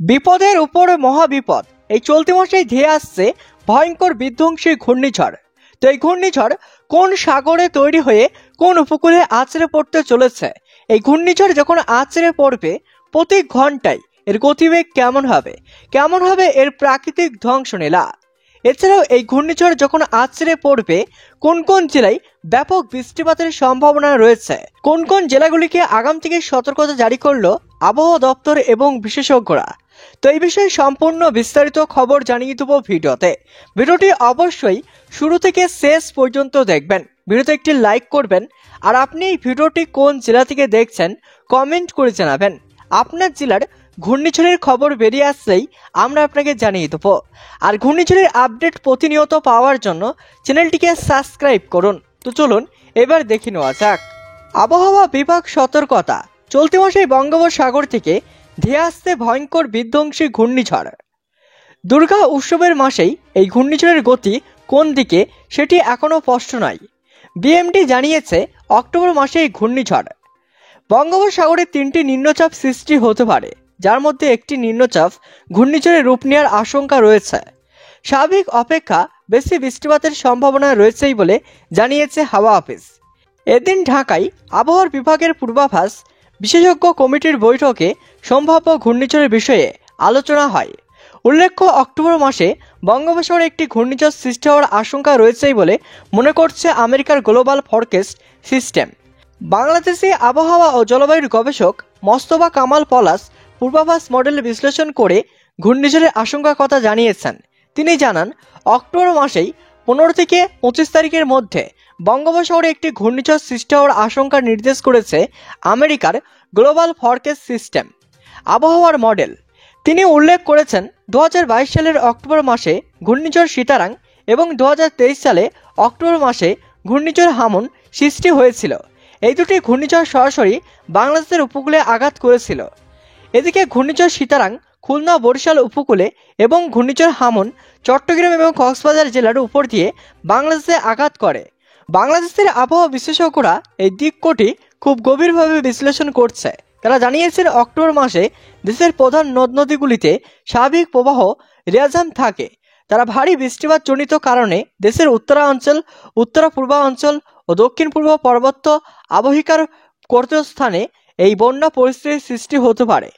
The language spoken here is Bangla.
বিপদের উপর মহাবিপদ। এই চলতি মাসেই ধেয়ে আসছে ভয়ঙ্কর বিধ্বংসী ঘূর্ণিঝড়। তো এই ঘূর্ণিঝড় কোন সাগরে তৈরি হয়ে কোন উপকূলে আছড়ে পড়তে চলেছে, এই ঘূর্ণিঝড় যখন আছড়ে পড়বে প্রতি ঘন্টায় এর গতিবেগ কেমন হবে এর প্রাকৃতিক ধ্বংসলীলা। এছাড়াও এই ঘূর্ণিঝড় যখন আছড়ে পড়বে কোন কোন জেলায় ব্যাপক বৃষ্টিপাতের সম্ভাবনা রয়েছে, কোন কোন জেলাগুলিকে আগাম থেকে সতর্কতা জারি করলো আবহাওয়া দপ্তর এবং বিশেষজ্ঞরা। তো এই বিষয়ে সম্পূর্ণ বিস্তারিত খবর জানিয়ে দেবো ভিডিওটি অবশ্যই শুরু থেকে শেষ পর্যন্ত দেখবেন। ভিডিওতে একটি লাইক করবেন, আর আপনি এই ভিডিওটি কোন জেলা থেকে দেখছেন কমেন্ট করে জানাবেন। আপনার জেলার ঘূর্ণিঝড়ের খবর বেরিয়ে আসলেই আমরা আপনাকে জানিয়ে দেবো। আর ঘূর্ণিঝড়ের আপডেট প্রতিনিয়ত পাওয়ার জন্য চ্যানেলটিকে সাবস্ক্রাইব করুন। তো চলুন এবার দেখে নেওয়া যাক। আবহাওয়া বিভাগ সতর্কতা, চলতি মাসে বঙ্গোপসাগর থেকে ধেয়ে আসছে ভয়ঙ্কর বিধ্বংসী ঘূর্ণিঝড়। দুর্গা উৎসবের মাসেই এই ঘূর্ণিঝড়ের গতি কোন দিকে সেটি এখনও স্পষ্ট নয়। বিএমডি জানিয়েছে অক্টোবর মাসে এই ঘূর্ণিঝড় বঙ্গোপসাগরে 3টি নিম্নচাপ সৃষ্টি হতে পারে, যার মধ্যে একটি নিম্নচাপ ঘূর্ণিঝড়ের রূপ নেওয়ার আশঙ্কা রয়েছে। স্বাভাবিক অপেক্ষা বেশি বৃষ্টিপাতের সম্ভাবনা রয়েছেই বলে জানিয়েছে হাওয়া অফিস। এদিন ঢাকায় আবহাওয়া বিভাগের পূর্বাভাস বিশেষজ্ঞ কমিটির বৈঠকে সম্ভাব্য ঘূর্ণিঝড়ের বিষয়ে আলোচনা হয়। উল্লেখ্য, অক্টোবর মাসে বঙ্গোপসাগরে একটি ঘূর্ণিঝড় সৃষ্টি হওয়ার আশঙ্কা রয়েছেই বলে মনে করছে আমেরিকার গ্লোবাল ফরকাস্ট সিস্টেম। বাংলাদেশি আবহাওয়া ও জলবায়ুর গবেষক মোস্তফা কামাল পলাশ পূর্বাভাস মডেল বিশ্লেষণ করে ঘূর্ণিঝড়ের আশঙ্কার কথা জানিয়েছেন। তিনি জানান, অক্টোবর মাসেই 15 থেকে 25 তারিখের মধ্যে বঙ্গোপসাগরে একটি ঘূর্ণিঝড় সৃষ্টি হওয়ার আশঙ্কা নির্দেশ করেছে আমেরিকার গ্লোবাল ফরকাস্ট সিস্টেম আবহাওয়ার মডেল। তিনি উল্লেখ করেছেন 2022 সালের অক্টোবর মাসে ঘূর্ণিঝড় সিতারাং এবং 2023 সালে অক্টোবর মাসে ঘূর্ণিঝড় হামুন সৃষ্টি হয়েছিল। এই দুটি ঘূর্ণিঝড় সরাসরি বাংলাদেশের উপকূলে আঘাত করেছিল। এদিকে ঘূর্ণিঝড় সিতারাং খুলনা বরিশাল উপকূলে এবং ঘূর্ণিঝড় হামুন চট্টগ্রাম এবং কক্সবাজার জেলার উপর দিয়ে বাংলাদেশে আঘাত করে। বাংলাদেশের আবহাওয়া বিশেষজ্ঞরা এই দিকটি খুব গভীরভাবে বিশ্লেষণ করছে। তারা জানিয়েছেন, অক্টোবর মাসে দেশের প্রধান নদ নদীগুলিতে স্বাভাবিক প্রবাহ রেজাম থাকে। তারা ভারী বৃষ্টিপাত জনিত কারণে দেশের উত্তরাঞ্চল, উত্তর পূর্বাঞ্চল ও দক্ষিণ পূর্ব পার্বত্য আবহিকার কর্তৃস্থানে এই বন্যা পরিস্থিতির সৃষ্টি হতে পারে।